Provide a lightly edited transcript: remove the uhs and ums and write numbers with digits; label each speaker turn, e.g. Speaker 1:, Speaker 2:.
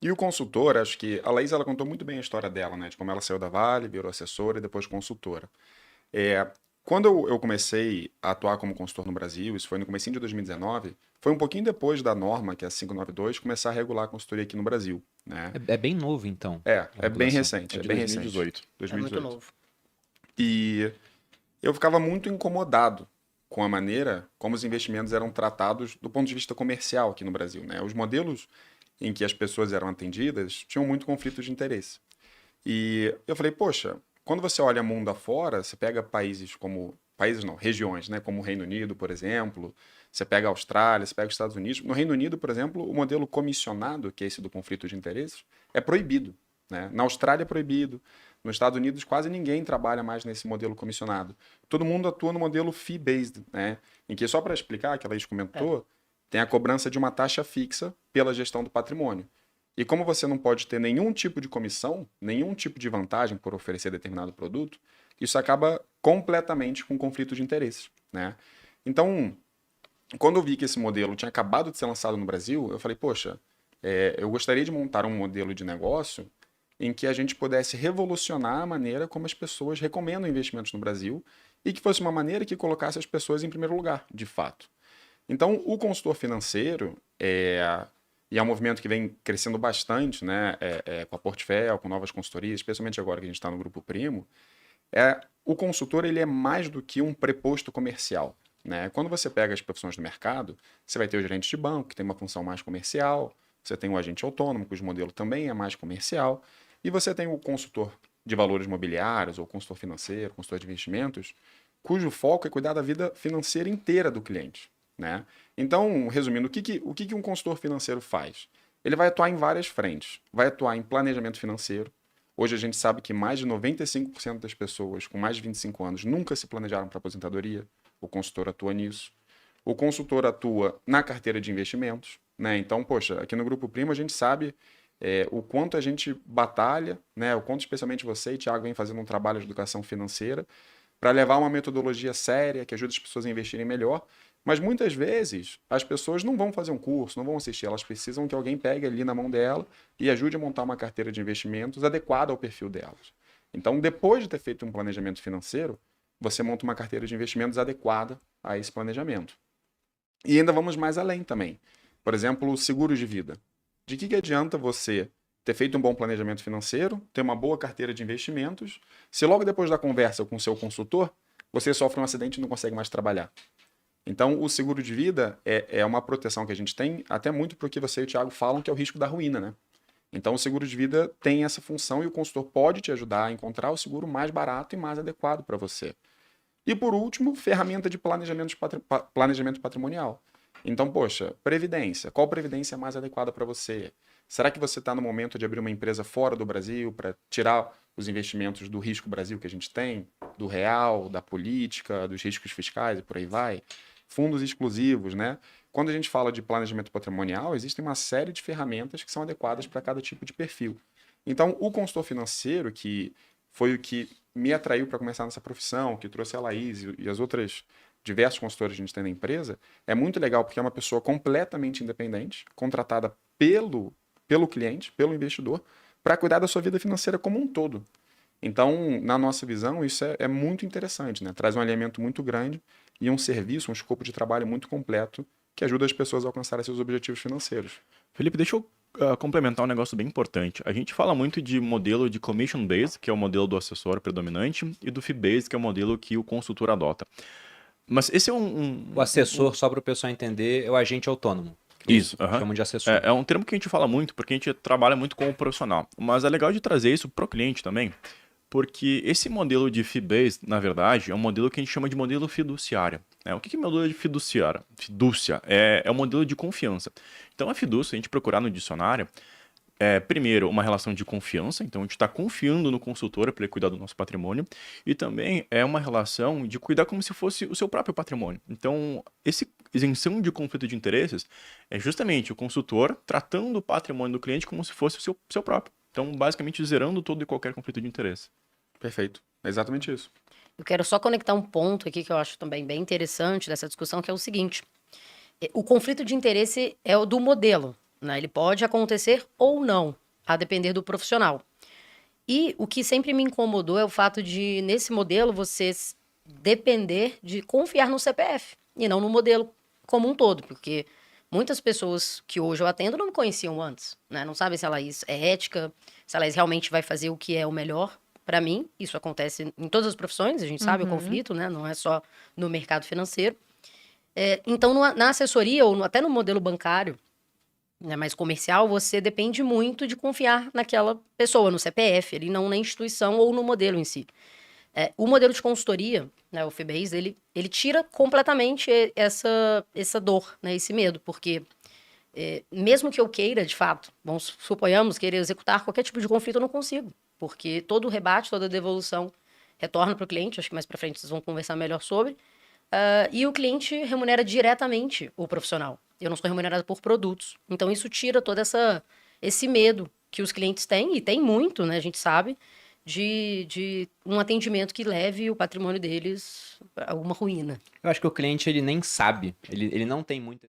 Speaker 1: E o consultor, acho que a Laís ela contou muito bem a história dela, né? De como ela saiu da Vale, virou assessora e depois consultora. É, quando eu comecei a atuar como consultor no Brasil, isso foi no comecinho de 2019, foi um pouquinho depois da norma, que é a 592, começar a regular a consultoria aqui no Brasil, né?
Speaker 2: É bem novo, então, a
Speaker 1: É bem
Speaker 2: regulação.
Speaker 1: recente,
Speaker 3: É
Speaker 1: é
Speaker 3: de
Speaker 1: bem recente.
Speaker 3: 2018.
Speaker 4: É muito
Speaker 1: 2018.
Speaker 4: novo.
Speaker 1: E eu ficava muito incomodado com a maneira como os investimentos eram tratados do ponto de vista comercial aqui no Brasil, né? Os modelos em que as pessoas eram atendidas tinham muito conflito de interesse. E eu falei, poxa, quando você olha mundo afora, você pega países como, países não, regiões, né, como o Reino Unido, por exemplo, você pega a Austrália, você pega os Estados Unidos. No Reino Unido, por exemplo, o modelo comissionado, que é esse do conflito de interesses, é proibido, né? Na Austrália é proibido. Nos Estados Unidos, quase ninguém trabalha mais nesse modelo comissionado. Todo mundo atua no modelo fee-based, né? Em que, só para explicar, que a Laís comentou, tem a cobrança de uma taxa fixa pela gestão do patrimônio. E como você não pode ter nenhum tipo de comissão, nenhum tipo de vantagem por oferecer determinado produto, isso acaba completamente com conflito de interesses, né? Então, quando eu vi que esse modelo tinha acabado de ser lançado no Brasil, eu falei, poxa, eu gostaria de montar um modelo de negócio em que a gente pudesse revolucionar a maneira como as pessoas recomendam investimentos no Brasil e que fosse uma maneira que colocasse as pessoas em primeiro lugar, de fato. Então, o consultor financeiro e é um movimento que vem crescendo bastante, né, com a Portfel, com novas consultorias, especialmente agora que a gente está no Grupo Primo, o consultor ele é mais do que um preposto comercial, né? Quando você pega as profissões do mercado, você vai ter o gerente de banco, que tem uma função mais comercial, você tem o agente autônomo, cujo modelo também é mais comercial, e você tem o consultor de valores mobiliários, ou consultor financeiro, consultor de investimentos, cujo foco é cuidar da vida financeira inteira do cliente, né? Então, resumindo, o que um consultor financeiro faz? Ele vai atuar em várias frentes. Vai atuar em planejamento financeiro. Hoje a gente sabe que mais de 95% das pessoas com mais de 25 anos nunca se planejaram para aposentadoria. O consultor atua nisso. O consultor atua na carteira de investimentos, né? Então, poxa, aqui no Grupo Primo a gente sabe o quanto a gente batalha, né? O quanto especialmente você e Thiago vem fazendo um trabalho de educação financeira para levar uma metodologia séria que ajude as pessoas a investirem melhor. Mas muitas vezes as pessoas não vão fazer um curso, não vão assistir, elas precisam que alguém pegue ali na mão dela e ajude a montar uma carteira de investimentos adequada ao perfil delas. Então, depois de ter feito um planejamento financeiro, você monta uma carteira de investimentos adequada a esse planejamento. E ainda vamos mais além também. Por exemplo, seguros de vida. De que adianta você ter feito um bom planejamento financeiro, ter uma boa carteira de investimentos, se logo depois da conversa com o seu consultor, você sofre um acidente e não consegue mais trabalhar? Então, o seguro de vida é uma proteção que a gente tem, até muito porque você e o Thiago falam que é o risco da ruína, né? Então, o seguro de vida tem essa função e o consultor pode te ajudar a encontrar o seguro mais barato e mais adequado para você. E, por último, ferramenta de planejamento patrimonial. Então, poxa, previdência. Qual previdência é mais adequada para você? Será que você está no momento de abrir uma empresa fora do Brasil para tirar os investimentos do risco Brasil que a gente tem, do real, da política, dos riscos fiscais e por aí vai? Fundos exclusivos, né? Quando a gente fala de planejamento patrimonial, existem uma série de ferramentas que são adequadas para cada tipo de perfil. Então, o consultor financeiro, que foi o que me atraiu para começar nessa profissão, que trouxe a Laís e as outras diversos consultores que a gente tem na empresa, é muito legal porque é uma pessoa completamente independente, contratada pelo cliente, pelo investidor, para cuidar da sua vida financeira como um todo. Então, na nossa visão, isso é muito interessante, né? Traz um alinhamento muito grande e um serviço, um escopo de trabalho muito completo que ajuda as pessoas a alcançarem seus objetivos financeiros.
Speaker 3: Felipe, deixa eu complementar um negócio bem importante. A gente fala muito de modelo de commission based, que é o modelo do assessor predominante, e do fee based, que é o modelo que o consultor adota. Mas esse é
Speaker 2: O assessor, só para o pessoal entender, é o agente autônomo.
Speaker 3: Isso, aham.
Speaker 2: Chamam de assessor.
Speaker 3: É um termo que a gente fala muito, porque a gente trabalha muito com o profissional. Mas é legal de trazer isso pro cliente também, porque esse modelo de fee-based, na verdade, é um modelo que a gente chama de modelo fiduciário, né? O que é modelo de fiduciária? Fidúcia é um modelo de confiança. Então, a fidúcia, a gente procurar no dicionário, primeiro, uma relação de confiança, então a gente está confiando no consultor para ele cuidar do nosso patrimônio, e também é uma relação de cuidar como se fosse o seu próprio patrimônio. Então, essa isenção de conflito de interesses é justamente o consultor tratando o patrimônio do cliente como se fosse o seu próprio. Então, basicamente, zerando todo e qualquer conflito de interesse.
Speaker 1: Perfeito. É exatamente isso.
Speaker 4: Eu quero só conectar um ponto aqui que eu acho também bem interessante dessa discussão, que é o seguinte: o conflito de interesse é o do modelo. né? Ele pode acontecer ou não, a depender do profissional. E o que sempre me incomodou é o fato de, nesse modelo, você depender de confiar no CPF e não no modelo como um todo, porque muitas pessoas que hoje eu atendo não me conheciam antes, né? Não sabem se a Laís é ética, se a Laís realmente vai fazer o que é o melhor para mim. Isso acontece em todas as profissões, a gente sabe o conflito, né? Não é só no mercado financeiro. Então, na assessoria ou até no modelo bancário, né, mais comercial, você depende muito de confiar naquela pessoa, no CPF, ele não na instituição ou no modelo em si. O modelo de consultoria, né, o FIBES, ele tira completamente essa dor, né, esse medo, porque mesmo que eu queira, de fato, suponhamos, queira executar qualquer tipo de conflito, eu não consigo, porque todo o rebate, toda a devolução retorna para o cliente, acho que mais para frente vocês vão conversar melhor sobre, e o cliente remunera diretamente o profissional. Eu não sou remunerada por produtos. Então, isso tira todo esse medo que os clientes têm, e tem muito, né? A gente sabe, de um atendimento que leve o patrimônio deles a uma ruína.
Speaker 2: Eu acho que o cliente, ele nem sabe. Ele não tem muita